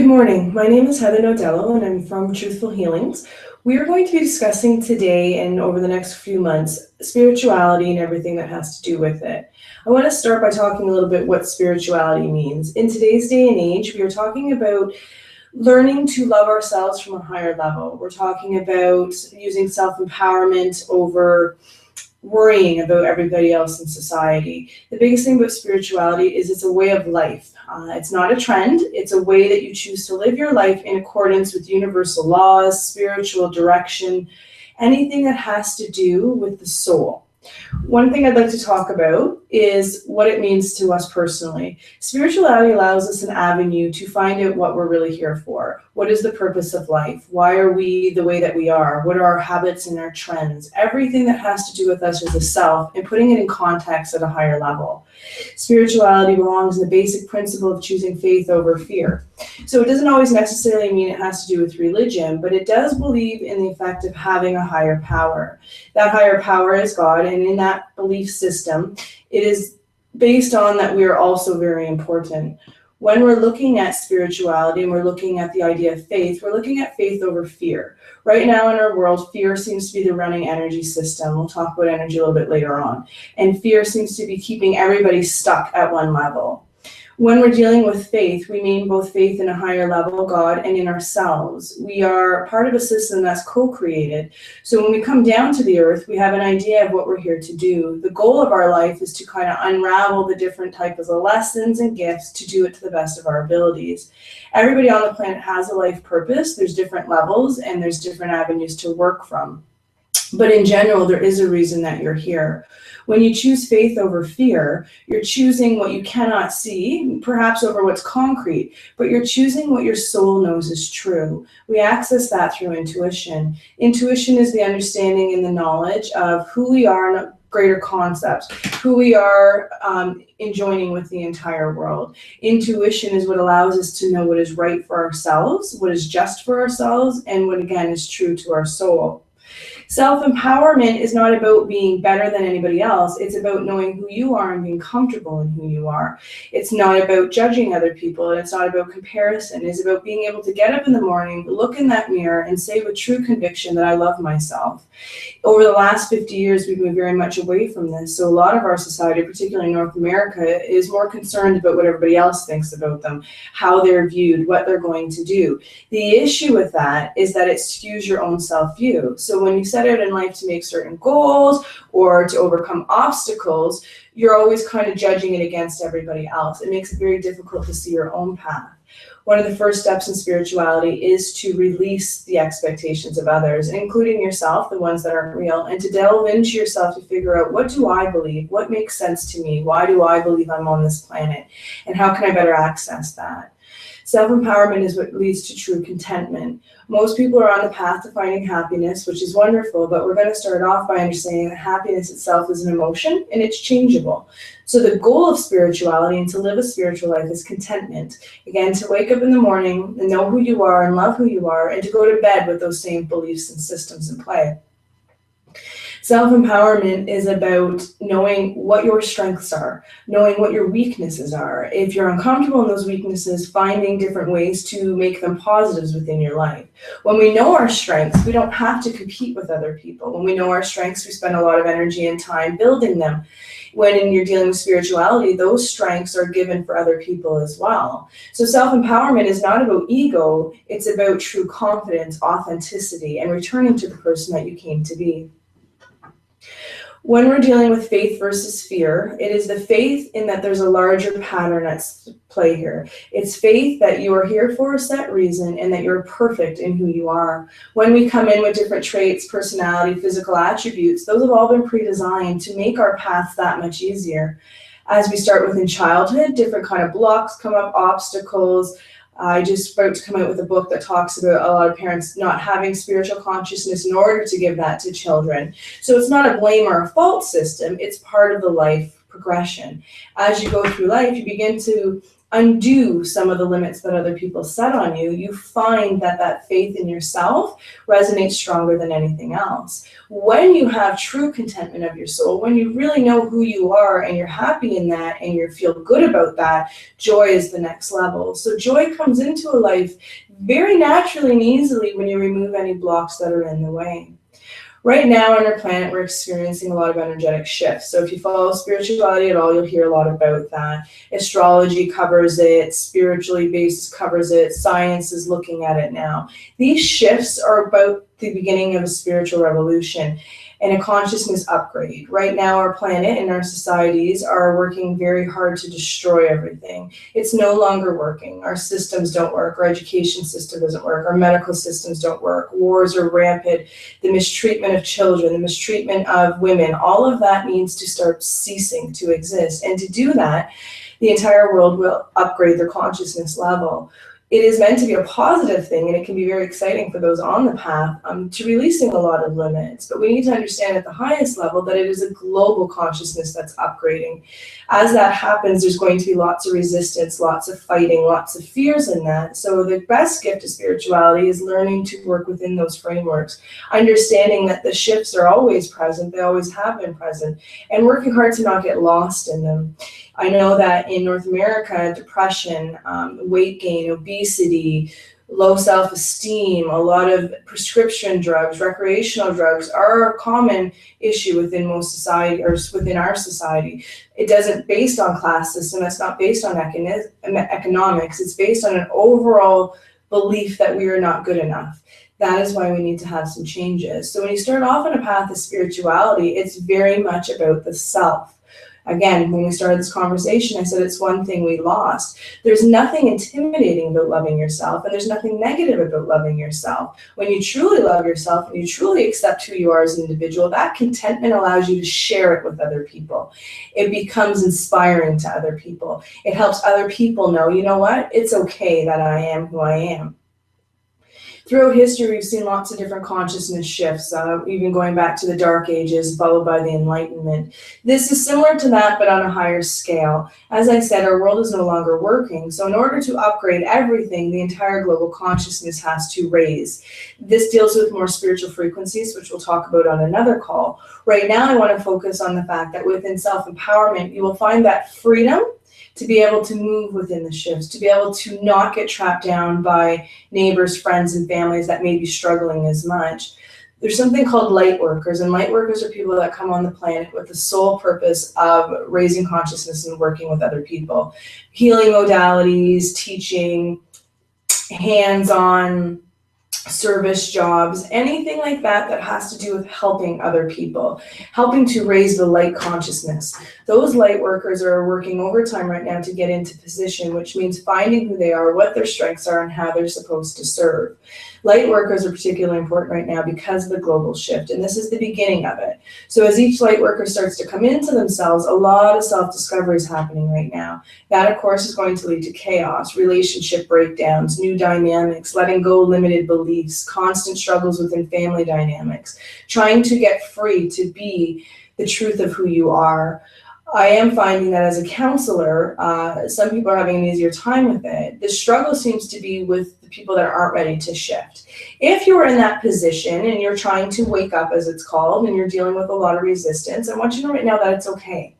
Good morning. My name is Heather Nodello, and I'm from Truthful Healings. We are going to be discussing today and over the next few months spirituality and everything that has to do with it. I want to start by talking a little bit what spirituality means. In today's day and age, we are talking about learning to love ourselves from a higher level. We're talking about using self-empowerment over worrying about everybody else in society. The biggest thing about spirituality is it's a way of life. It's not a trend. It's a way that you choose to live your life in accordance with universal laws, spiritual direction, anything that has to do with the soul. One thing I'd like to talk about is what it means to us personally. Spirituality allows us an avenue to find out what we're really here for. What is the purpose of life? Why are we the way that we are? What are our habits and our trends? Everything that has to do with us as a self and putting it in context at a higher level. Spirituality belongs in the basic principle of choosing faith over fear. So it doesn't always necessarily mean it has to do with religion, but it does believe in the effect of having a higher power. That higher power is God, and in that belief system, it is based on that we are also very important. When we're looking at spirituality and we're looking at the idea of faith, we're looking at faith over fear. Right now in our world, fear seems to be the running energy system. We'll talk about energy a little bit later on. And fear seems to be keeping everybody stuck at one level. When we're dealing with faith, we mean both faith in a higher level, God, and in ourselves. We are part of a system that's co-created. So when we come down to the earth, we have an idea of what we're here to do. The goal of our life is to kind of unravel the different types of lessons and gifts to do it to the best of our abilities. Everybody on the planet has a life purpose. There's different levels and there's different avenues to work from. But in general, there is a reason that you're here. When you choose faith over fear, you're choosing what you cannot see, perhaps over what's concrete, but you're choosing what your soul knows is true. We access that through intuition. Intuition is the understanding and the knowledge of who we are in greater concepts, who we are in joining with the entire world. Intuition is what allows us to know what is right for ourselves, what is just for ourselves, and what again is true to our soul. Self-empowerment is not about being better than anybody else. It's about knowing who you are and being comfortable in who you are. It's not about judging other people, and it's not about comparison. It's about being able to get up in the morning, look in that mirror, and say with true conviction that I love myself. Over the last 50 years, we've moved very much away from this. So a lot of our society, particularly North America, is more concerned about what everybody else thinks about them, how they're viewed, what they're going to do. The issue with that is that it skews your own self-view. So when you set out in life to make certain goals or to overcome obstacles, you're always kind of judging it against everybody else. It makes it very difficult to see your own path. One of the first steps in spirituality is to release the expectations of others, including yourself, the ones that aren't real, and to delve into yourself to figure out, what do I believe? What makes sense to me? Why do I believe I'm on this planet? And how can I better access that? Self-empowerment is what leads to true contentment. Most people are on the path to finding happiness, which is wonderful, but we're going to start off by understanding that happiness itself is an emotion and it's changeable. So the goal of spirituality and to live a spiritual life is contentment. Again, to wake up in the morning and know who you are and love who you are, and to go to bed with those same beliefs and systems in play. Self-empowerment is about knowing what your strengths are, knowing what your weaknesses are. If you're uncomfortable in those weaknesses, finding different ways to make them positives within your life. When we know our strengths, we don't have to compete with other people. When we know our strengths, we spend a lot of energy and time building them. When you're dealing with spirituality, those strengths are given for other people as well. So self-empowerment is not about ego, it's about true confidence, authenticity, and returning to the person that you came to be. When we're dealing with faith versus fear, it is the faith in that there's a larger pattern at play here. It's faith that you are here for a set reason and that you're perfect in who you are. When we come in with different traits, personality, physical attributes, those have all been pre-designed to make our paths that much easier. As we start within childhood, different kind of blocks come up, obstacles. I just about to come out with a book that talks about a lot of parents not having spiritual consciousness in order to give that to children. So it's not a blame or a fault system, it's part of the life progression. As you go through life, you begin to undo some of the limits that other people set on you, you find that that faith in yourself resonates stronger than anything else. When you have true contentment of your soul, when you really know who you are and you're happy in that and you feel good about that, joy is the next level. So joy comes into a life very naturally and easily when you remove any blocks that are in the way. Right now on our planet, we're experiencing a lot of energetic shifts. So if you follow spirituality at all, you'll hear a lot about that. Astrology covers it, spiritually based covers it, science is looking at it now. These shifts are about the beginning of a spiritual revolution and a consciousness upgrade. Right now, our planet and our societies are working very hard to destroy everything. It's no longer working. Our systems don't work. Our education system doesn't work. Our medical systems don't work. Wars are rampant. The mistreatment of children, the mistreatment of women, all of that needs to start ceasing to exist. And to do that, the entire world will upgrade their consciousness level. It is meant to be a positive thing, and it can be very exciting for those on the path to releasing a lot of limits. But we need to understand at the highest level that it is a global consciousness that's upgrading. As that happens, there's going to be lots of resistance, lots of fighting, lots of fears in that. So the best gift of spirituality is learning to work within those frameworks, understanding that the shifts are always present, they always have been present, and working hard to not get lost in them. I know that in North America, depression, weight gain, obesity, low self-esteem, a lot of prescription drugs, recreational drugs are a common issue within most society, or within our society. It doesn't based on class system, it's not based on economics, it's based on an overall belief that we are not good enough. That is why we need to have some changes. So when you start off on a path of spirituality, it's very much about the self. Again, when we started this conversation, I said it's one thing we lost. There's nothing intimidating about loving yourself, and there's nothing negative about loving yourself. When you truly love yourself and you truly accept who you are as an individual, that contentment allows you to share it with other people. It becomes inspiring to other people. It helps other people know, you know what? It's okay that I am who I am. Throughout history, we've seen lots of different consciousness shifts, even going back to the Dark Ages, followed by the Enlightenment. This is similar to that, but on a higher scale. As I said, our world is no longer working. So in order to upgrade everything, the entire global consciousness has to raise. This deals with more spiritual frequencies, which we'll talk about on another call. Right now, I want to focus on the fact that within self-empowerment, you will find that freedom to be able to move within the shifts, to be able to not get trapped down by neighbors, friends, and families that may be struggling as much. There's something called light workers, and light workers are people that come on the planet with the sole purpose of raising consciousness and working with other people. Healing modalities, teaching, hands-on service jobs, anything like that that has to do with helping other people, helping to raise the light consciousness. Those light workers are working overtime right now to get into position, which means finding who they are, what their strengths are, and how they're supposed to serve. Light workers are particularly important right now because of the global shift, and this is the beginning of it. So as each light worker starts to come into themselves, a lot of self-discovery is happening right now. That, of course, is going to lead to chaos, relationship breakdowns, new dynamics, letting go limited beliefs, constant struggles within family dynamics, trying to get free to be the truth of who you are. I am finding that as a counselor, some people are having an easier time with it. The struggle seems to be with the people that aren't ready to shift. If you're in that position and you're trying to wake up, as it's called, and you're dealing with a lot of resistance, I want you to know right now that it's okay.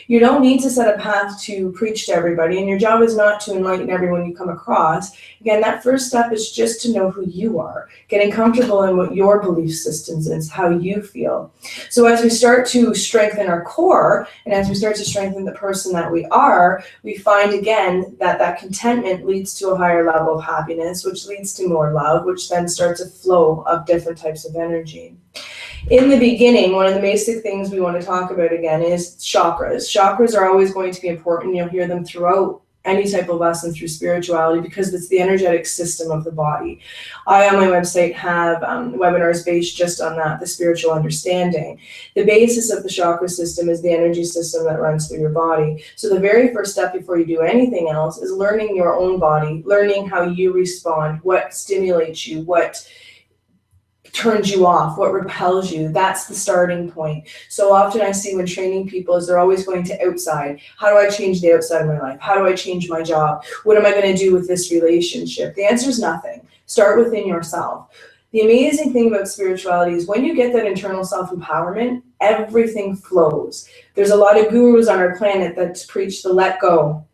You don't need to set a path to preach to everybody, and your job is not to enlighten everyone you come across. Again, that first step is just to know who you are, getting comfortable in what your belief systems is, how you feel. So as we start to strengthen our core, and as we start to strengthen the person that we are, we find again that that contentment leads to a higher level of happiness, which leads to more love, which then starts a flow of different types of energy. In the beginning, one of the basic things we want to talk about again is chakras. Chakras are always going to be important. You'll hear them throughout any type of lesson through spirituality because it's the energetic system of the body. I, on my website, have webinars based just on that, the spiritual understanding. The basis of the chakra system is the energy system that runs through your body. So the very first step before you do anything else is learning your own body, learning how you respond, what stimulates you, what turns you off, what repels you. That's the starting point. So often I see when training people is they're always going to outside. How do I change the outside of my life? How do I change my job? What am I going to do with this relationship? The answer is nothing. Start within yourself. The amazing thing about spirituality is when you get that internal self-empowerment, everything flows. There's a lot of gurus on our planet that preach the let go.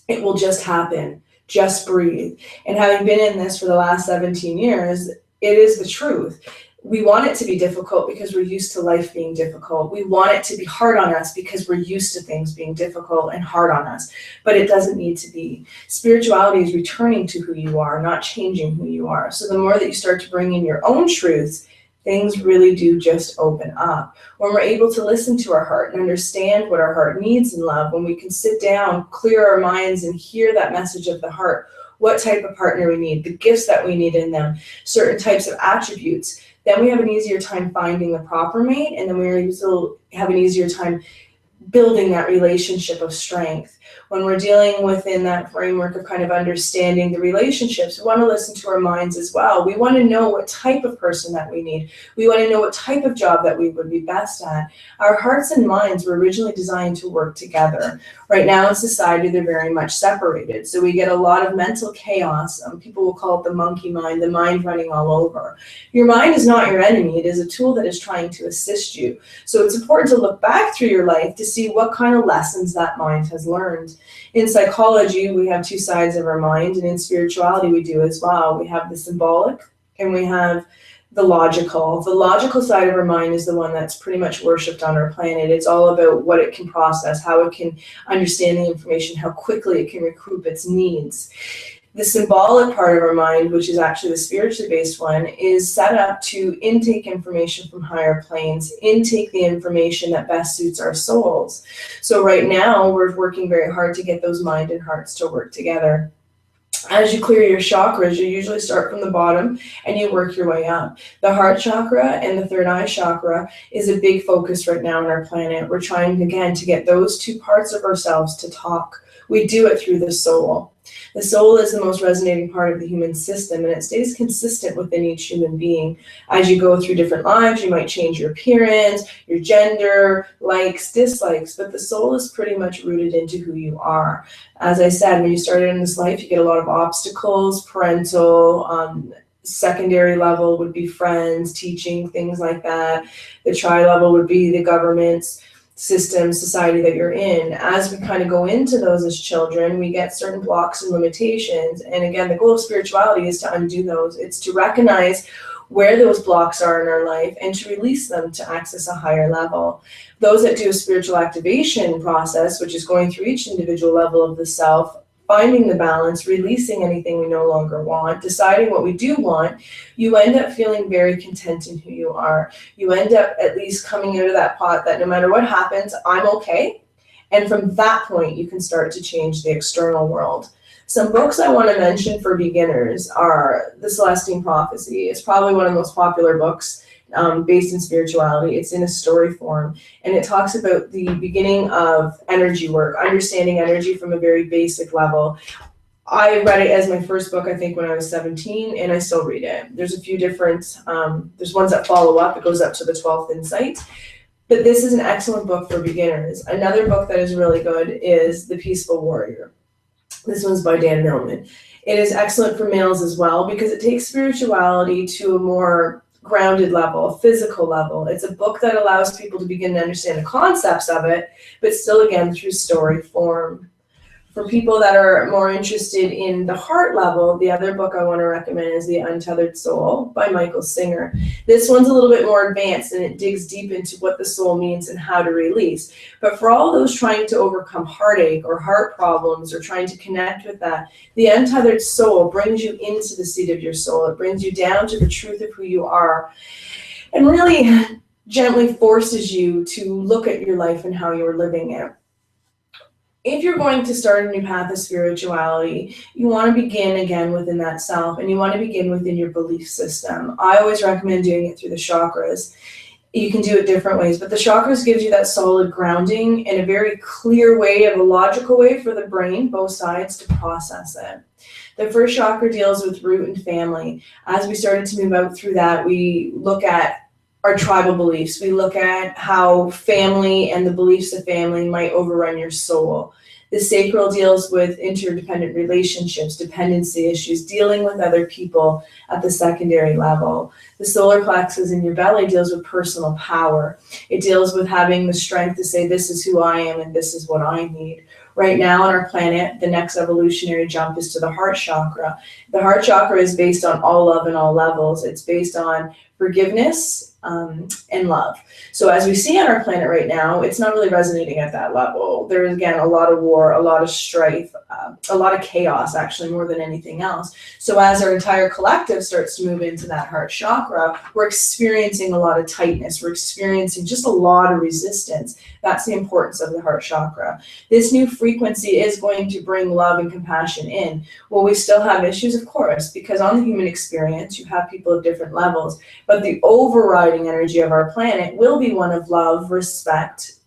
It will just happen. Just breathe. And having been in this for the last 17 years, it is the truth. We want it to be difficult because we're used to life being difficult. We want it to be hard on us because we're used to things being difficult and hard on us. But it doesn't need to be. Spirituality is returning to who you are, not changing who you are. So the more that you start to bring in your own truths, things really do just open up. When we're able to listen to our heart and understand what our heart needs in love, when we can sit down, clear our minds, and hear that message of the heart, what type of partner we need, the gifts that we need in them, certain types of attributes, then we have an easier time finding the proper mate, and then we're able to have an easier time building that relationship of strength. When we're dealing within that framework of kind of understanding the relationships, we want to listen to our minds as well. We want to know what type of person that we need. We want to know what type of job that we would be best at. Our hearts and minds were originally designed to work together. Right now in society, they're very much separated. So we get a lot of mental chaos. People will call it the monkey mind, the mind running all over. Your mind is not your enemy. It is a tool that is trying to assist you. So it's important to look back through your life to see what kind of lessons that mind has learned. In psychology, we have two sides of our mind, and in spirituality, we do as well. We have the symbolic and we have the logical. The logical side of our mind is the one that's pretty much worshipped on our planet. It's all about what it can process, how it can understand the information, how quickly it can recoup its needs. The symbolic part of our mind, which is actually the spiritually based one, is set up to intake information from higher planes, intake the information that best suits our souls. So right now, we're working very hard to get those mind and hearts to work together. As you clear your chakras, you usually start from the bottom and you work your way up. The heart chakra and the third eye chakra is a big focus right now on our planet. We're trying, again, to get those two parts of ourselves to talk. We do it through the soul. The soul is the most resonating part of the human system, and it stays consistent within each human being. As you go through different lives, you might change your appearance, your gender, likes, dislikes, but the soul is pretty much rooted into who you are. As I said, when you started in this life, you get a lot of obstacles, parental, secondary level would be friends, teaching, things like that. The tri-level would be the government's system, society that you're in. As we kind of go into those as children, we get certain blocks and limitations. And again, the goal of spirituality is to undo those. It's to recognize where those blocks are in our life and to release them to access a higher level. Those that do a spiritual activation process, which is going through each individual level of the self, finding the balance, releasing anything we no longer want, deciding what we do want, you end up feeling very content in who you are. You end up at least coming out of that pot that no matter what happens, I'm okay. And from that point, you can start to change the external world. Some books I want to mention for beginners are The Celestine Prophecy. It's probably one of the most popular books based in spirituality. It's in a story form, and it talks about the beginning of energy work, understanding energy from a very basic level. I read it as my first book, I think, when I was 17, and I still read it. There's a few different, there's ones that follow up. It goes up to the 12th Insight. But this is an excellent book for beginners. Another book that is really good is The Peaceful Warrior. This one's by Dan Millman. It is excellent for males as well because it takes spirituality to a more grounded level, physical level. It's a book that allows people to begin to understand the concepts of it, but still, again, through story form. For people that are more interested in the heart level, the other book I want to recommend is The Untethered Soul by Michael Singer. This one's a little bit more advanced and it digs deep into what the soul means and how to release. But for all those trying to overcome heartache or heart problems or trying to connect with that, The Untethered Soul brings you into the seat of your soul. It brings you down to the truth of who you are and really gently forces you to look at your life and how you're living it. If you're going to start a new path of spirituality, you want to begin again within that self, and you want to begin within your belief system. I always recommend doing it through the chakras. You can do it different ways, but the chakras gives you that solid grounding in a very clear way, of a logical way for the brain, both sides, to process it. The first chakra deals with root and family. As we started to move out through that, we look at our tribal beliefs. We look at how family and the beliefs of family might overrun your soul. The sacral deals with interdependent relationships, dependency issues, dealing with other people at the secondary level. The solar plexus in your belly deals with personal power. It deals with having the strength to say, this is who I am and this is what I need. Right now on our planet, the next evolutionary jump is to the heart chakra. The heart chakra is based on all love and all levels. It's based on forgiveness and love. So as we see on our planet right now, it's not really resonating at that level. There is, again, a lot of war, a lot of strife, a lot of chaos, actually, more than anything else. So as our entire collective starts to move into that heart chakra, we're experiencing a lot of tightness. We're experiencing just a lot of resistance. That's the importance of the heart chakra. This new frequency is going to bring love and compassion in. Will we still have issues? Of course, because on the human experience, you have people at different levels, but the overriding energy of our planet will be one of love, respect,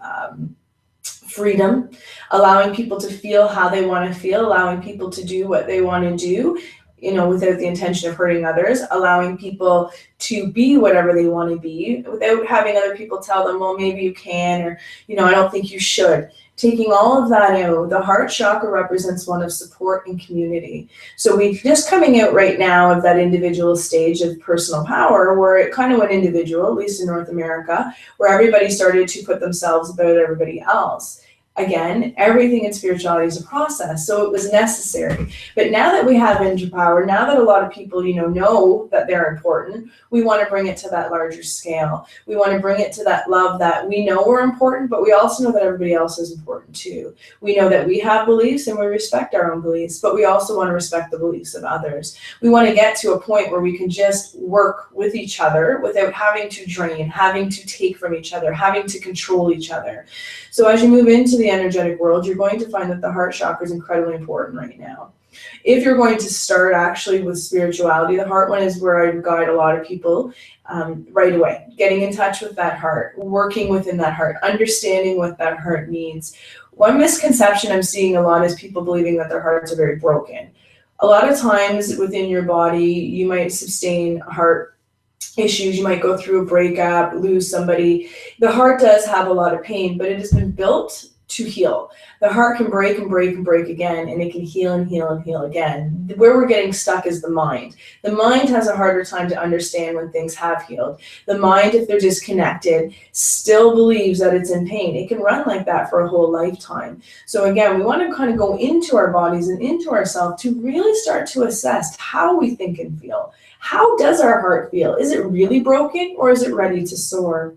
freedom, allowing people to feel how they want to feel, allowing people to do what they want to do, without the intention of hurting others, allowing people to be whatever they want to be without having other people tell them, well, maybe you can, or, I don't think you should. Taking all of that out, the heart chakra represents one of support and community. So we're just coming out right now of that individual stage of personal power, where it kind of went individual, at least in North America, where everybody started to put themselves above everybody else. Again, everything in spirituality is a process, so it was necessary. But now that we have interpower, now that a lot of people, know that they're important, we want to bring it to that larger scale. We want to bring it to that love that we know we're important, but we also know that everybody else is important too. We know that we have beliefs and we respect our own beliefs, but we also want to respect the beliefs of others. We want to get to a point where we can just work with each other without having to drain, having to take from each other, having to control each other. So as you move into the energetic world, you're going to find that the heart chakra is incredibly important right now. If you're going to start actually with spirituality, the heart one is where I guide a lot of people right away. Getting in touch with that heart, working within that heart, understanding what that heart needs. One misconception I'm seeing a lot is people believing that their hearts are very broken. A lot of times within your body, you might sustain heart issues, you might go through a breakup, lose somebody. The heart does have a lot of pain, but it has been built to heal. The heart can break and break and break again, and it can heal and heal and heal again. Where we're getting stuck is the mind. The mind has a harder time to understand when things have healed. The mind, if they're disconnected, still believes that it's in pain. It can run like that for a whole lifetime. So again, we want to kind of go into our bodies and into ourselves to really start to assess how we think and feel. How does our heart feel? Is it really broken, or is it ready to soar?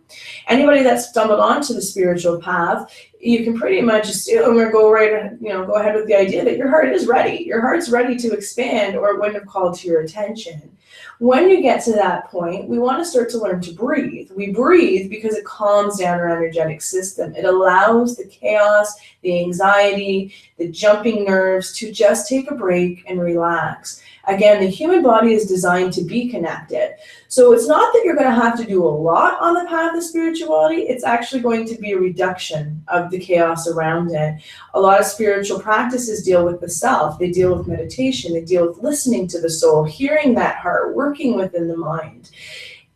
Anybody that's stumbled onto the spiritual path, you can pretty much assume or go ahead with the idea that your heart is ready. Your heart's ready to expand, or it wouldn't have called to your attention. When you get to that point, we want to start to learn to breathe. We breathe because it calms down our energetic system. It allows the chaos, the anxiety, the jumping nerves to just take a break and relax. Again, the human body is designed to be connected. So it's not that you're going to have to do a lot on the path of spirituality. It's actually going to be a reduction of the chaos around it. A lot of spiritual practices deal with the self. They deal with meditation. They deal with listening to the soul, hearing that heart, working within the mind.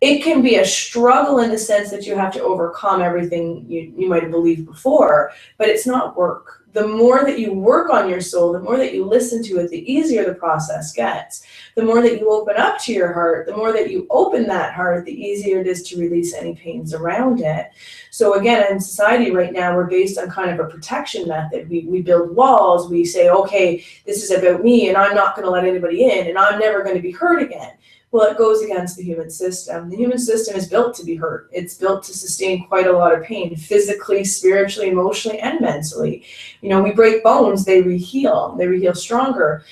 It can be a struggle in the sense that you have to overcome everything you might have believed before, but it's not work. The more that you work on your soul, the more that you listen to it, the easier the process gets. The more that you open up to your heart, the more that you open that heart, the easier it is to release any pains around it. So again, in society right now, we're based on kind of a protection method. We build walls. We say, okay, this is about me, and I'm not going to let anybody in, and I'm never going to be hurt again. Well, it goes against the human system. The human system is built to be hurt. It's built to sustain quite a lot of pain, physically, spiritually, emotionally, and mentally. We break bones, they reheal. They reheal stronger.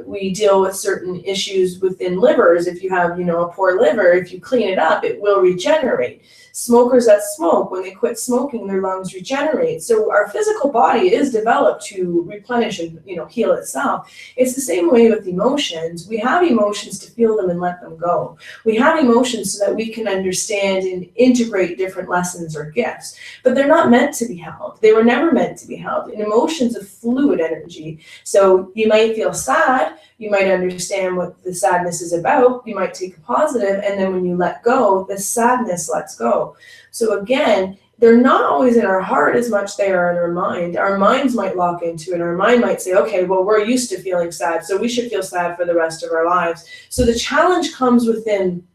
We deal with certain issues within livers. If you have, a poor liver, if you clean it up, it will regenerate. Smokers that smoke, when they quit smoking, their lungs regenerate. So our physical body is developed to replenish and heal itself. It's the same way with emotions. We have emotions to feel them and let them go. We have emotions so that we can understand and integrate different lessons or gifts, but they're not meant to be held. They were never meant to be held. And emotions are fluid energy. So you might feel sad, you might understand what the sadness is about, you might take a positive, and then when you let go, the sadness lets go. So again, they're not always in our heart as much they are in our mind. Our minds might lock into it. Our mind might say, okay, well, we're used to feeling sad, so we should feel sad for the rest of our lives. So the challenge comes within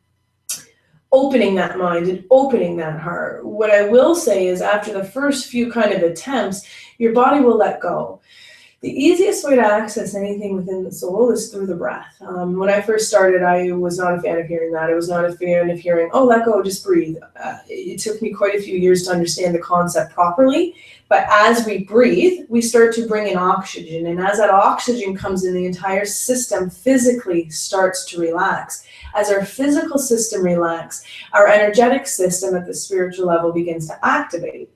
opening that mind and opening that heart. What I will say is after the first few kind of attempts, your body will let go. The easiest way to access anything within the soul is through the breath. When I first started, I was not a fan of hearing that. I was not a fan of hearing, oh, let go, just breathe. It took me quite a few years to understand the concept properly. But as we breathe, we start to bring in oxygen. And as that oxygen comes in, the entire system physically starts to relax. As our physical system relaxes, our energetic system at the spiritual level begins to activate.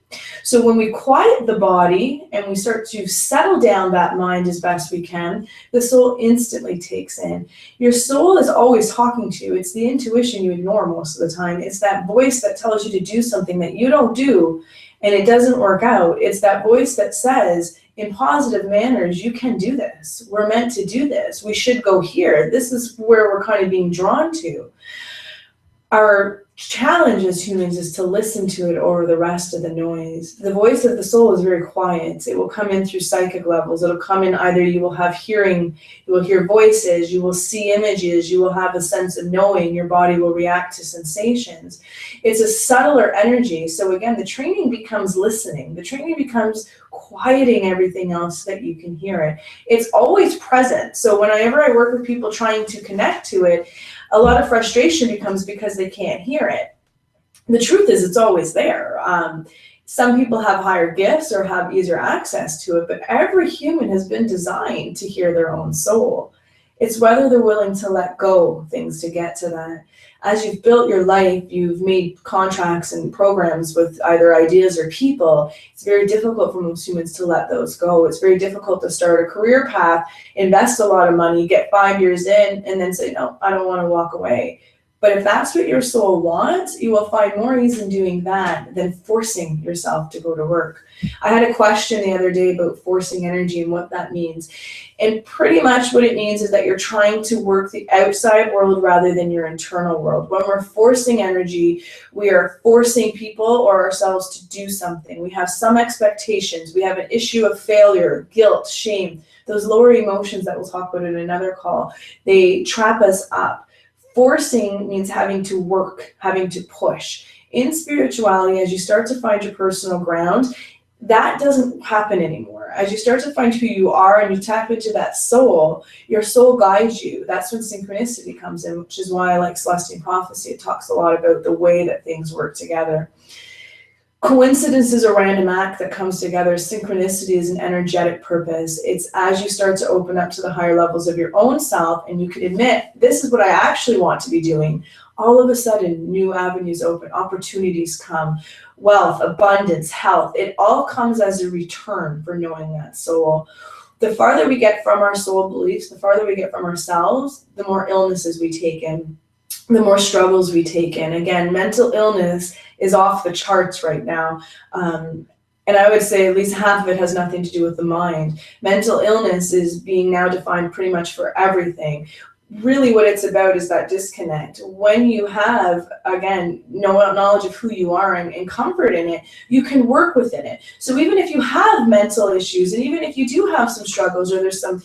So when we quiet the body and we start to settle down that mind as best we can, the soul instantly takes in. Your soul is always talking to you. It's the intuition you ignore most of the time. It's that voice that tells you to do something that you don't do and it doesn't work out. It's that voice that says, in positive manners, you can do this. We're meant to do this. We should go here. This is where we're kind of being drawn to. Our challenge as humans is to listen to it over the rest of the noise. The voice of the soul is very quiet. It will come in through psychic levels. It'll come in either you will have hearing, you will hear voices, you will see images, you will have a sense of knowing, your body will react to sensations. It's a subtler energy. So again, the training becomes listening. The training becomes quieting everything else so that you can hear it. It's always present. So whenever I work with people trying to connect to it, a lot of frustration becomes because they can't hear it. The truth is it's always there. Some people have higher gifts or have easier access to it, but every human has been designed to hear their own soul. It's whether they're willing to let go things to get to that. As you've built your life, you've made contracts and programs with either ideas or people. It's very difficult for most humans to let those go. It's very difficult to start a career path, invest a lot of money, get 5 years in, and then say, no, I don't want to walk away. But if that's what your soul wants, you will find more ease in doing that than forcing yourself to go to work. I had a question the other day about forcing energy and what that means. And pretty much what it means is that you're trying to work the outside world rather than your internal world. When we're forcing energy, we are forcing people or ourselves to do something. We have some expectations. We have an issue of failure, guilt, shame. Those lower emotions that we'll talk about in another call, they trap us up. Forcing means having to work, having to push. In spirituality, as you start to find your personal ground, that doesn't happen anymore. As you start to find who you are and you tap into that soul, your soul guides you. That's when synchronicity comes in, which is why I like Celestine Prophecy. It talks a lot about the way that things work together. Coincidence is a random act that comes together. Synchronicity is an energetic purpose. It's as you start to open up to the higher levels of your own self and you can admit, this is what I actually want to be doing. All of a sudden, new avenues open, opportunities come, wealth, abundance, health. It all comes as a return for knowing that soul. The farther we get from our soul beliefs, the farther we get from ourselves, the more illnesses we take in, the more struggles we take in. Again, mental illness is off the charts right now. And I would say at least half of it has nothing to do with the mind. Mental illness is being now defined pretty much for everything. Really what it's about is that disconnect. When you have, again, knowledge of who you are and comfort in it, you can work within it. So even if you have mental issues, and even if you do have some struggles or there's some,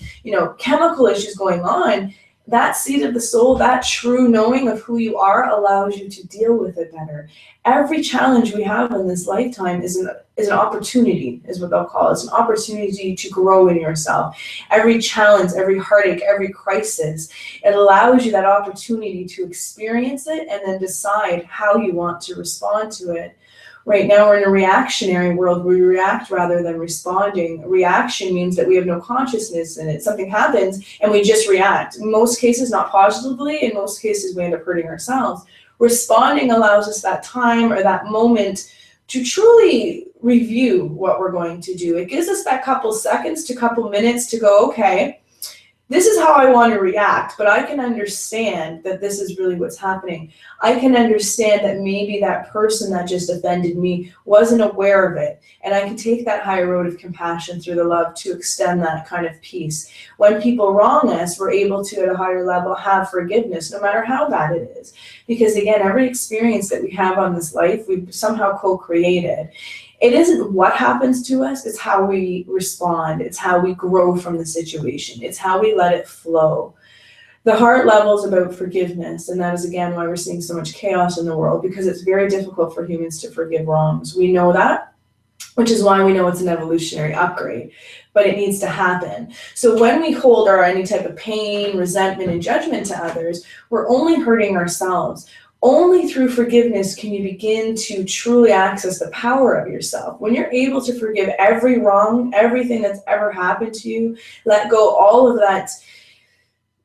chemical issues going on, that seed of the soul, that true knowing of who you are allows you to deal with it better. Every challenge we have in this lifetime is an opportunity, is what they'll call it. It's an opportunity to grow in yourself. Every challenge, every heartache, every crisis, it allows you that opportunity to experience it and then decide how you want to respond to it. Right now we're in a reactionary world. We react rather than responding. Reaction means that we have no consciousness in it. Something happens and we just react. In most cases, not positively. In most cases, we end up hurting ourselves. Responding allows us that time or that moment to truly review what we're going to do. It gives us that couple seconds to couple minutes to go, okay, this is how I want to react, but I can understand that this is really what's happening. I can understand that maybe that person that just offended me wasn't aware of it. And I can take that higher road of compassion through the love to extend that kind of peace. When people wrong us, we're able to, at a higher level, have forgiveness, no matter how bad it is. Because again, every experience that we have on this life, we've somehow co-created. It isn't what happens to us, it's how we respond. It's how we grow from the situation. It's how we let it flow. The heart level is about forgiveness, and that is again why we're seeing so much chaos in the world, because it's very difficult for humans to forgive wrongs. We know that, which is why we know it's an evolutionary upgrade, but it needs to happen. So when we hold any type of pain, resentment, and judgment to others, we're only hurting ourselves. Only through forgiveness can you begin to truly access the power of yourself. When you're able to forgive every wrong, everything that's ever happened to you, let go all of that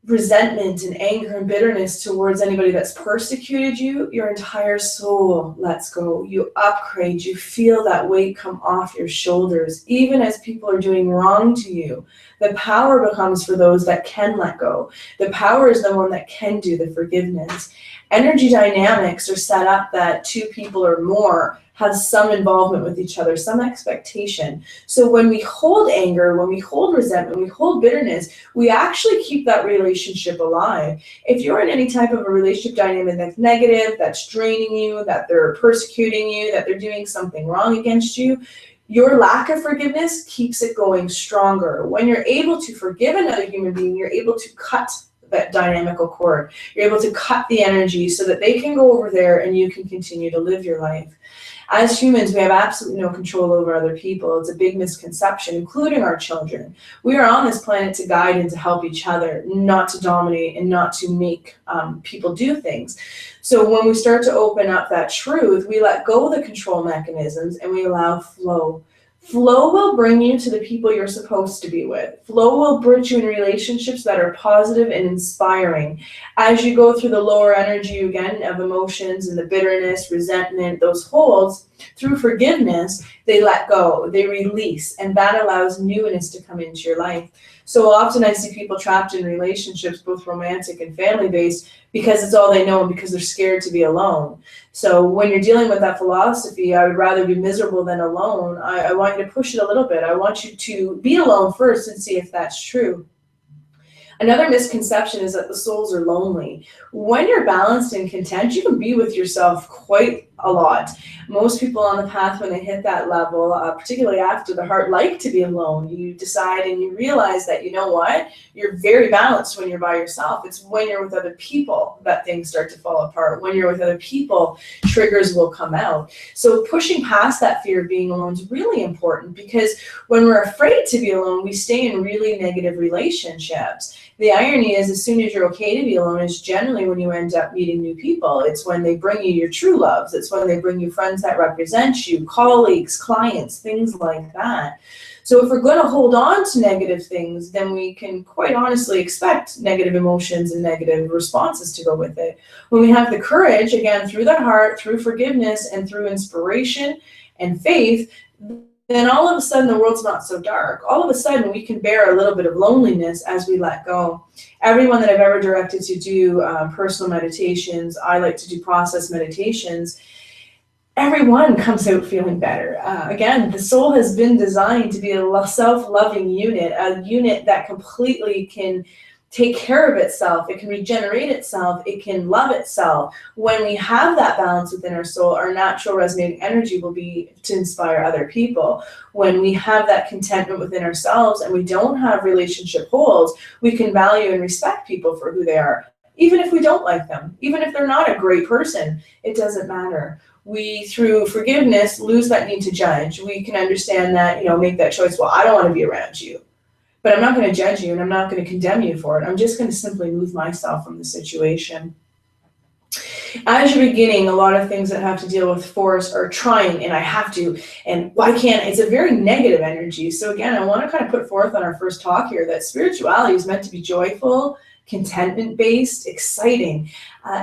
resentment and anger and bitterness towards anybody that's persecuted you, your entire soul lets go. You upgrade, you feel that weight come off your shoulders. Even as people are doing wrong to you, the power becomes for those that can let go. The power is the one that can do the forgiveness. Energy dynamics are set up that two people or more have some involvement with each other, some expectation. So when we hold anger, when we hold resentment, we hold bitterness, we actually keep that relationship alive. If you're in any type of a relationship dynamic that's negative, that's draining you, that they're persecuting you, that they're doing something wrong against you, your lack of forgiveness keeps it going stronger. When you're able to forgive another human being, you're able to cut that dynamical cord. You're able to cut the energy so that they can go over there and you can continue to live your life. As humans, we have absolutely no control over other people. It's a big misconception, including our children. We are on this planet to guide and to help each other, not to dominate and not to make people do things. So when we start to open up that truth, we let go of the control mechanisms and we allow flow. Flow will bring you to the people you're supposed to be with. Flow will bring you in relationships that are positive and inspiring. As you go through the lower energy, again, of emotions and the bitterness, resentment, those holds, through forgiveness, they let go, they release, and that allows newness to come into your life. So often I see people trapped in relationships, both romantic and family-based, because it's all they know and because they're scared to be alone. So when you're dealing with that philosophy, I would rather be miserable than alone, I want you to push it a little bit. I want you to be alone first and see if that's true. Another misconception is that the souls are lonely. When you're balanced and content, you can be with yourself quite a lot. Most people on the path, when they hit that level, particularly after the heart, like to be alone. You decide and you realize that, you know what, you're very balanced when you're by yourself. It's when you're with other people that things start to fall apart. When you're with other people, triggers will come out. So pushing past that fear of being alone is really important, because when we're afraid to be alone, we stay in really negative relationships. The irony is, as soon as you're okay to be alone is generally when you end up meeting new people. It's when they bring you your true loves. It's when they bring you friends that represent you, colleagues, clients, things like that. So if we're going to hold on to negative things, then we can quite honestly expect negative emotions and negative responses to go with it. When we have the courage, again, through the heart, through forgiveness, and through inspiration and faith, then all of a sudden the world's not so dark. All of a sudden we can bear a little bit of loneliness as we let go. Everyone that I've ever directed to do personal meditations, I like to do process meditations, everyone comes out feeling better. Again, the soul has been designed to be a self-loving unit, a unit that completely can take care of itself, it can regenerate itself, it can love itself. When we have that balance within our soul, our natural resonating energy will be to inspire other people. When we have that contentment within ourselves and we don't have relationship holds, we can value and respect people for who they are. Even if we don't like them, even if they're not a great person, it doesn't matter. We, through forgiveness, lose that need to judge. We can understand that, make that choice. Well, I don't want to be around you. But I'm not going to judge you and I'm not going to condemn you for it. I'm just going to simply move myself from the situation. As you're beginning, a lot of things that have to deal with force are trying, and I have to, and why can't I? It's a very negative energy. So again, I want to kind of put forth on our first talk here that spirituality is meant to be joyful, contentment-based, exciting.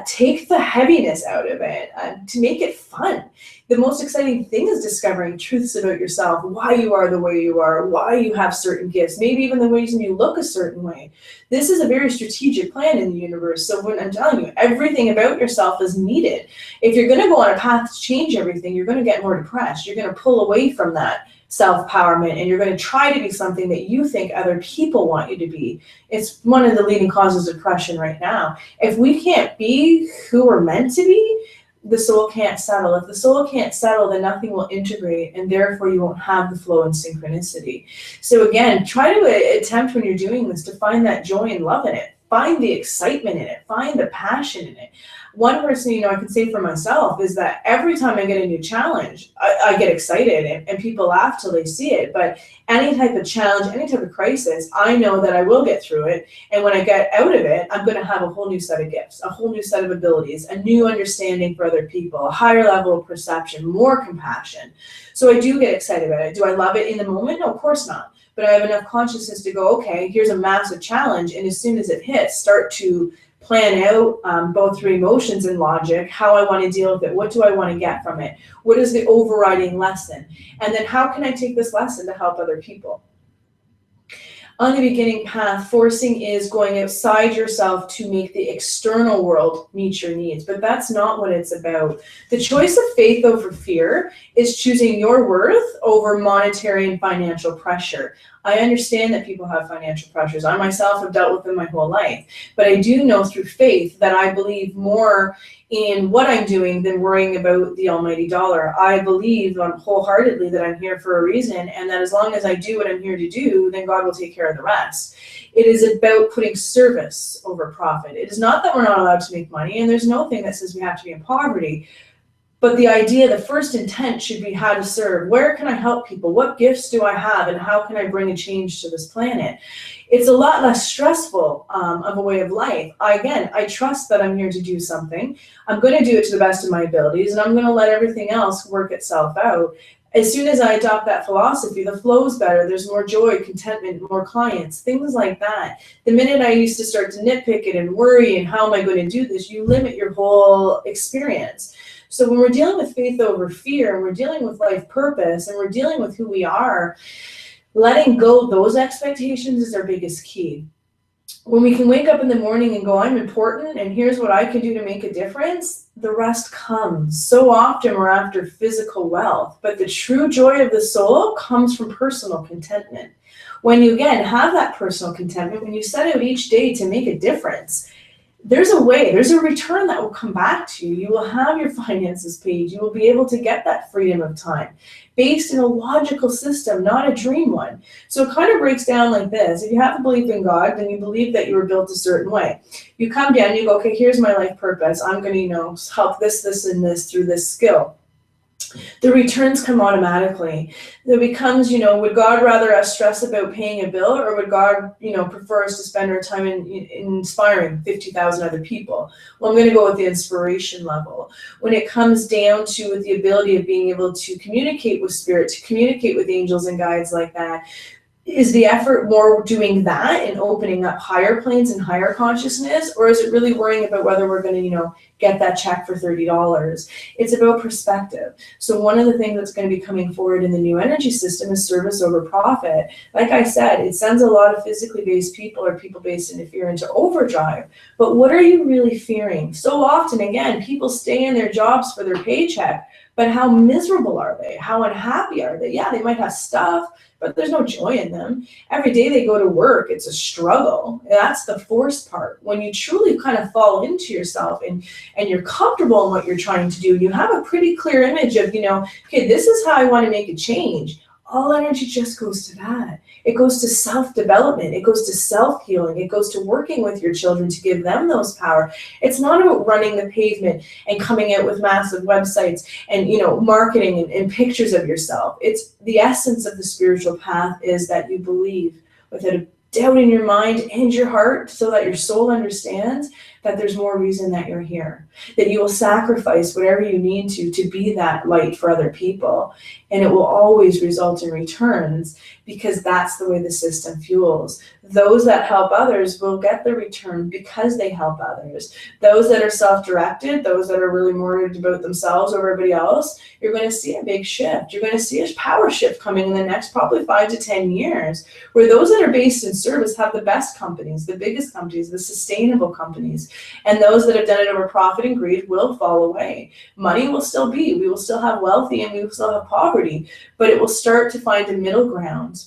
Take the heaviness out of it to make it fun. The most exciting thing is discovering truths about yourself, why you are the way you are, why you have certain gifts, maybe even the reason you look a certain way. This is a very strategic plan in the universe. So when I'm telling you, everything about yourself is needed. If you're going to go on a path to change everything, you're going to get more depressed. You're going to pull away from that self-powerment, and you're going to try to be something that you think other people want you to be. It's one of the leading causes of depression right now. If we can't be who we're meant to be, the soul can't settle. If the soul can't settle, then nothing will integrate, and therefore you won't have the flow and synchronicity. So again, try to attempt when you're doing this to find that joy and love in it. Find the excitement in it. Find the passion in it. One person, I can say for myself is that every time I get a new challenge, I get excited, and people laugh till they see it. But any type of challenge, any type of crisis, I know that I will get through it. And when I get out of it, I'm going to have a whole new set of gifts, a whole new set of abilities, a new understanding for other people, a higher level of perception, more compassion. So I do get excited about it. Do I love it in the moment? No, of course not. But I have enough consciousness to go, okay, here's a massive challenge. And as soon as it hits, start to plan out both through emotions and logic, how I want to deal with it. What do I want to get from it? What is the overriding lesson? And then how can I take this lesson to help other people? On the beginning path, forcing is going outside yourself to make the external world meet your needs, but that's not what it's about. The choice of faith over fear is choosing your worth over monetary and financial pressure. I understand that people have financial pressures. I myself have dealt with them my whole life, but I do know through faith that I believe more in what I'm doing than worrying about the almighty dollar. I believe wholeheartedly that I'm here for a reason, and that as long as I do what I'm here to do, then God will take care of the rest. It is about putting service over profit. It is not that we're not allowed to make money, and there's no thing that says we have to be in poverty. But the idea, the first intent should be how to serve. Where can I help people? What gifts do I have? And how can I bring a change to this planet? It's a lot less stressful of a way of life. I trust that I'm here to do something. I'm going to do it to the best of my abilities, and I'm going to let everything else work itself out. As soon as I adopt that philosophy, the flow's better. There's more joy, contentment, more clients, things like that. The minute I used to start to nitpick it and worry and how am I going to do this, you limit your whole experience. So when we're dealing with faith over fear, and we're dealing with life purpose, and we're dealing with who we are, letting go of those expectations is our biggest key. When we can wake up in the morning and go, I'm important, and here's what I can do to make a difference, the rest comes. So often we're after physical wealth, but the true joy of the soul comes from personal contentment. When you, again, have that personal contentment, when you set out each day to make a difference, there's a way, there's a return that will come back to you. You will have your finances paid. You will be able to get that freedom of time based in a logical system, not a dream one. So it kind of breaks down like this. If you have a belief in God, then you believe that you were built a certain way. You come down, you go, okay, here's my life purpose. I'm going to, help this, and this through this skill. The returns come automatically. It becomes, would God rather us stress about paying a bill, or would God, prefer us to spend our time in inspiring 50,000 other people? Well, I'm going to go with the inspiration level. When it comes down to the ability of being able to communicate with spirit, to communicate with angels and guides like that, is the effort more doing that and opening up higher planes and higher consciousness, or is it really worrying about whether we're going to, get that check for $30? It's about perspective. So one of the things that's going to be coming forward in the new energy system is service over profit. Like I said, it sends a lot of physically based people or people-based interfere into overdrive. But what are you really fearing? So often, again, people stay in their jobs for their paycheck, but how miserable are they? How unhappy are they? Yeah, they might have stuff, but there's no joy in them. Every day they go to work, it's a struggle. That's the forced part. When you truly kind of fall into yourself and you're comfortable in what you're trying to do, you have a pretty clear image of, okay, this is how I want to make a change. All energy just goes to that. It goes to self-development. It goes to self-healing. It goes to working with your children to give them those power. It's not about running the pavement and coming out with massive websites and, marketing and pictures of yourself. It's the essence of the spiritual path is that you believe without a doubt in your mind and your heart so that your soul understands that there's more reason that you're here, that you will sacrifice whatever you need to be that light for other people. And it will always result in returns, because that's the way the system fuels. Those that help others will get the return because they help others. Those that are self-directed, those that are really more about themselves over everybody else, you're going to see a big shift. You're going to see a power shift coming in the next probably 5 to 10 years, where those that are based in service have the best companies, the biggest companies, the sustainable companies. And those that have done it over profit and greed will fall away. Money will still be, we will still have wealthy and we will still have poverty, but it will start to find a middle ground.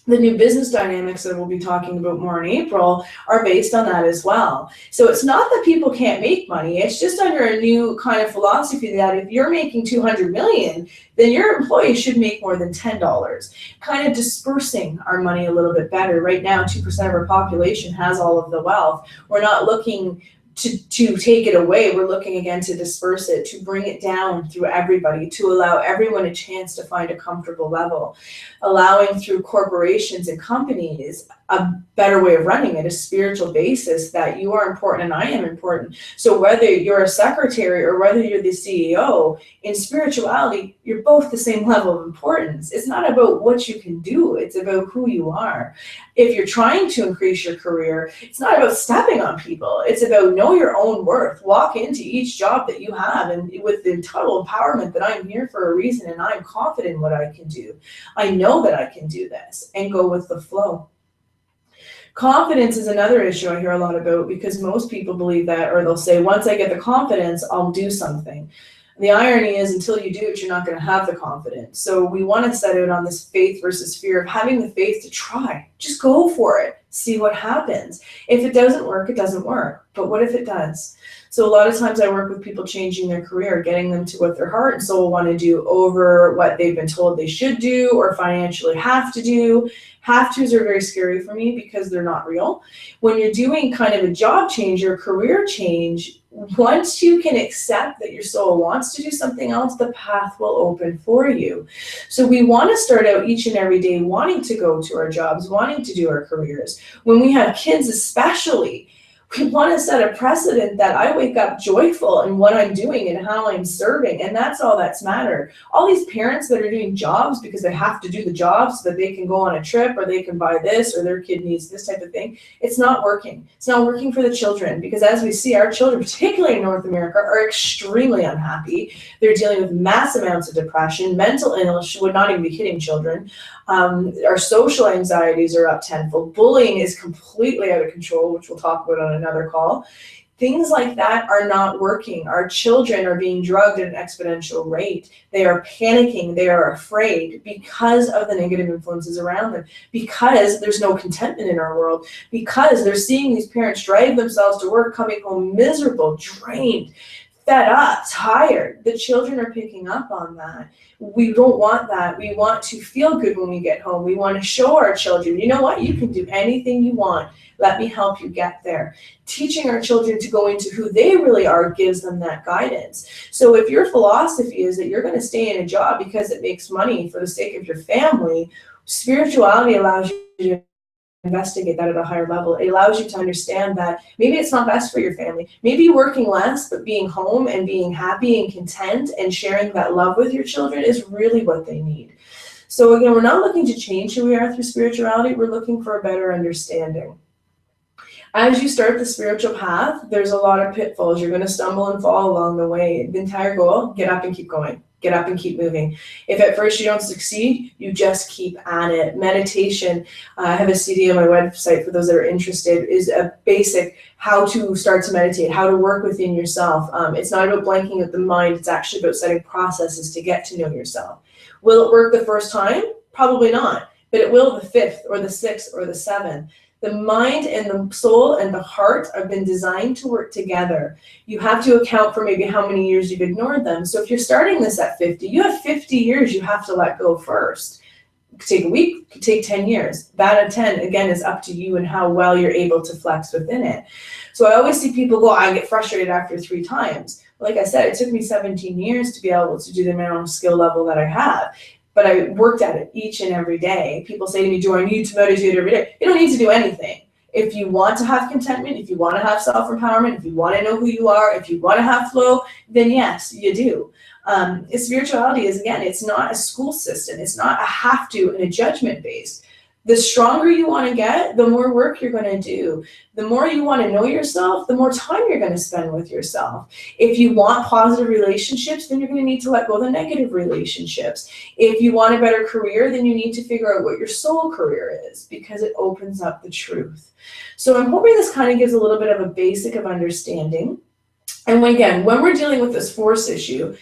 The new business dynamics that we'll be talking about more in April are based on that as well. So it's not that people can't make money, it's just under a new kind of philosophy that if you're making 200 million, then your employees should make more than $10. Kind of dispersing our money a little bit better. Right now, 2% of our population has all of the wealth. We're not looking to take it away. We're looking again to disperse it, to bring it down through everybody, to allow everyone a chance to find a comfortable level, allowing through corporations and companies a better way of running it, a spiritual basis that you are important and I am important. So whether you're a secretary or whether you're the CEO, in spirituality, you're both the same level of importance. It's not about what you can do, it's about who you are. If you're trying to increase your career, it's not about stepping on people. It's about know your own worth. Walk into each job that you have and with the total empowerment that I'm here for a reason and I'm confident in what I can do. I know that I can do this, and go with the flow. Confidence is another issue I hear a lot about, because most people believe that, or they'll say, once I get the confidence, I'll do something. The irony is, until you do it, you're not going to have the confidence. So we want to set out on this faith versus fear of having the faith to try. Just go for it. See what happens. If it doesn't work, it doesn't work. But what if it does? So a lot of times I work with people changing their career, getting them to what their heart and soul want to do over what they've been told they should do or financially have to do. Have-tos are very scary for me because they're not real. When you're doing kind of a job change or career change, once you can accept that your soul wants to do something else, the path will open for you. So we want to start out each and every day wanting to go to our jobs, wanting to do our careers. When we have kids especially, we want to set a precedent that I wake up joyful in what I'm doing and how I'm serving, and that's all that's mattered. All these parents that are doing jobs because they have to do the job so that they can go on a trip or they can buy this or their kid needs this type of thing, it's not working. It's not working for the children, because as we see, our children, particularly in North America, are extremely unhappy. They're dealing with mass amounts of depression. Mental illness would not even be hitting children. Our social anxieties are up tenfold. Bullying is completely out of control, which we'll talk about on another call. Things like that are not working. Our children are being drugged at an exponential rate. They are panicking. They are afraid because of the negative influences around them, because there's no contentment in our world, because they're seeing these parents drive themselves to work, coming home miserable, drained, fed up, tired. The children are picking up on that. We don't want that. We want to feel good when we get home. We want to show our children, you know what, you can do anything you want. Let me help you get there. Teaching our children to go into who they really are gives them that guidance. So if your philosophy is that you're going to stay in a job because it makes money for the sake of your family, spirituality allows you to investigate that at a higher level. It allows you to understand that maybe it's not best for your family. Maybe working less, but being home and being happy and content and sharing that love with your children is really what they need. So again, we're not looking to change who we are through spirituality. We're looking for a better understanding. As you start the spiritual path, there's a lot of pitfalls. You're going to stumble and fall along the way. The entire goal, get up and keep going. Get up and keep moving. If at first you don't succeed, you just keep at it. Meditation, I have a CD on my website for those that are interested, is a basic how to start to meditate, how to work within yourself. It's not about blanking out the mind. It's actually about setting processes to get to know yourself. Will it work the first time? Probably not, but it will the 5th or the 6th or the 7th. The mind and the soul and the heart have been designed to work together. You have to account for maybe how many years you've ignored them. So if you're starting this at 50, you have 50 years you have to let go first. It could take a week, it could take 10 years. That at 10, again, is up to you and how well you're able to flex within it. So I always see people go, I get frustrated after 3 times. Like I said, it took me 17 years to be able to do the amount of skill level that I have. But I worked at it each and every day. People say to me, do I need to meditate every day? You don't need to do anything. If you want to have contentment, if you want to have self-empowerment, if you want to know who you are, if you want to have flow, then yes, you do. Spirituality is, again, it's not a school system. It's not a have to and a judgment based. The stronger you want to get, the more work you're going to do. The more you want to know yourself, the more time you're going to spend with yourself. If you want positive relationships, then you're going to need to let go of the negative relationships. If you want a better career, then you need to figure out what your soul career is, because it opens up the truth. So I'm hoping this kind of gives a little bit of a basic of understanding. And again, when we're dealing with this force issue,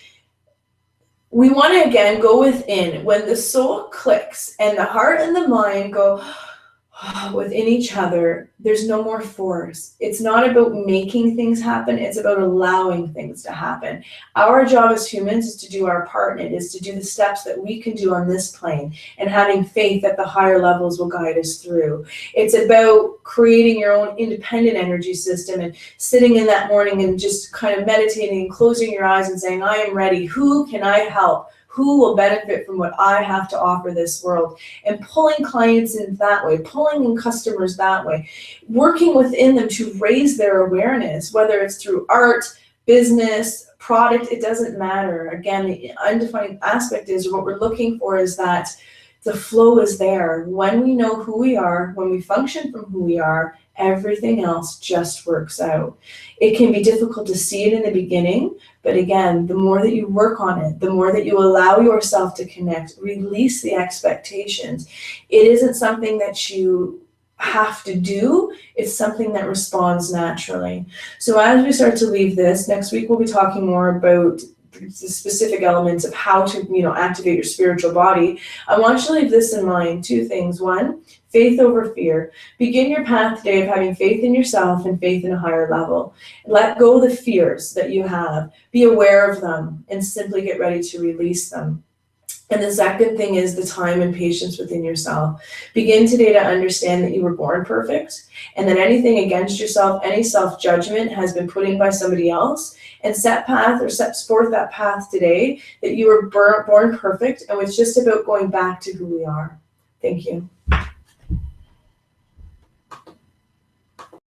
we want to, again, go within. When the soul clicks and the heart and the mind go within each other, there's no more force. It's not about making things happen. It's about allowing things to happen. Our job as humans is to do our part, and it is to do the steps that we can do on this plane, and having faith that the higher levels will guide us through. It's about creating your own independent energy system and sitting in that morning and just kind of meditating and closing your eyes and saying, I am ready. Who can I help? Who will benefit from what I have to offer this world? And pulling clients in that way, pulling in customers that way, working within them to raise their awareness, whether it's through art, business, product, it doesn't matter. Again, the undefined aspect is what we're looking for is that the flow is there. When we know who we are, when we function from who we are, everything else just works out. It can be difficult to see it in the beginning, but again, the more that you work on it, the more that you allow yourself to connect, release the expectations. It isn't something that you have to do, it's something that responds naturally. So as we start to leave this, next week we'll be talking more about the specific elements of how to, activate your spiritual body. I want you to leave this in mind, two things. One, faith over fear. Begin your path today of having faith in yourself and faith in a higher level. Let go of the fears that you have. Be aware of them and simply get ready to release them. And the second thing is the time and patience within yourself. Begin today to understand that you were born perfect, and that anything against yourself, any self-judgment has been put in by somebody else, and set forth that path today that you were born perfect, and it's just about going back to who we are. Thank you.